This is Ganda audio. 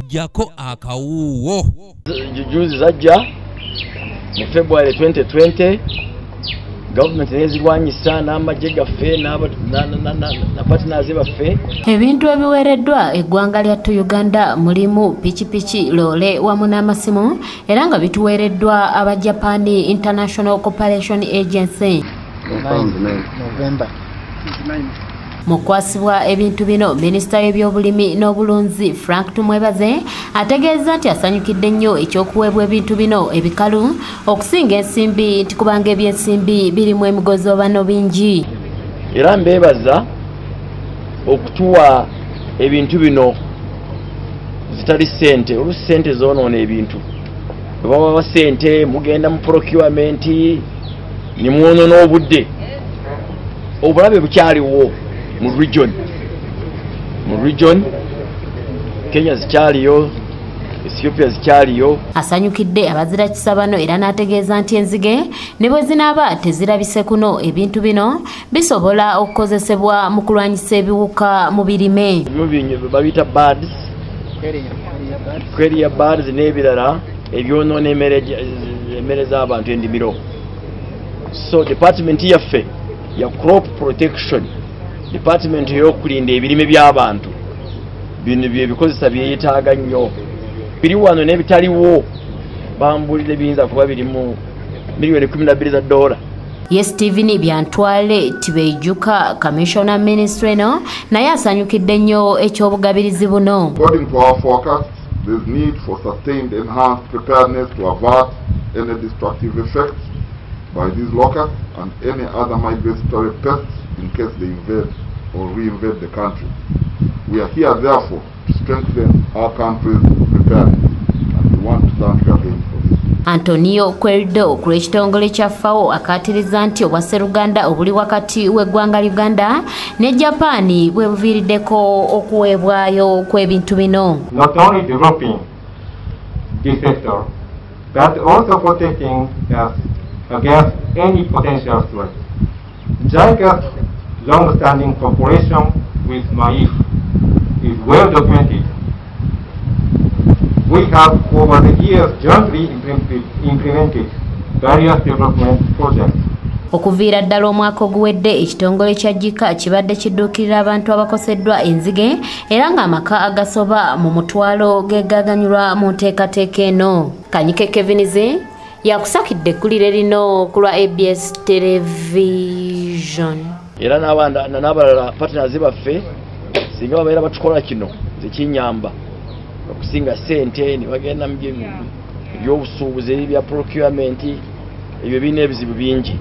jako akawuwo juzi zajja mu February 2020 government nezirwanyisa n'amagye gaffe na partners baffe. Ebintu ebiweereddwa eggwanga lya Uganda mulimu pikipiki, lole wamu n'amasimu era nga bituweereddwa aba Japan International Cooperation Agency. November. Mukwasibwa ebintu bino Minisita w'ebyobulimi n'obulunzi Frank Tumwebaze ategeeza nti asanyukidde nnyo ekyokuweebwa ebintu bino ebikalu okusinga ensimbi nti kubanga ebyensimbi birimu emigozobano bingi. Era mbeebaza okutuwa ebintu bino zitali ssente, oluusi ssente zoonoona ebintu. Bwe baba ssente mugenda mu procurement ne mwonoona obudde. Obulabe bukyaliwo mu region Kenya zikyaliyo, Ethiopia zikyaliyo. Asanyukidde abazira kisabano era n'ategeeza nti enzige ne bwe zinaaba tezirabise kuno ebintu bino bisobola okukozesebwa mu kulwanyisa ebiwuka mu birime. Babiyita birds, carrier birds n'ebirala ebyonoona emmere z'abantu endimiro. So department yaffe ya crop protection, department y'okulinda ebirime by'abantu bino byebikozesa byeyetaaga nnyo. Biri wano n'ebitaliwo bambulire biyinza kuba birimu miliyoni $12. Yes, Steven Byantwale Tibeijuka Commissioner Ministry no naye asanyukidde nnyo ekyobugabirizi buno. According to our forecast, there is need for sustained enhanced preparedness to avert any destructive effects by these locusts and any other migratory pests in case they invade or reinvade the country. We are here therefore to strengthen our country's preparedness and we want to thank you again for this. Antonio Querido ku ekitongole kya FAO akaatiriza nti obwasseruganda obuli wakati w'eggwanga Uganda ne Japan bwe buviiriddeko okuweebwayo kw'ebintu bino. Not only developing this sector but also protecting us against any potential threat. Jaiga's long-standing cooperation with MAIF is well documented. We have over the years jointly implemented various development projects. Okuviira ddala omwaka oguwedde ekitongole kya JICA kibadde kidduukirira abantu abakoseddwa enzige era ng'amaka agasoba mu mutwalo geegaganyulwa mu nteekateeka eno. Kanyike Kevinizi yakusakidde eggulire lino ku lwa ABS Television. Era n'abalala partners baffe singa babeera batukola kino zikinyamba okusinga ssente ne bagenda mu by'obusuubuzi ebya procurement ebyo birina ebizibu bingi.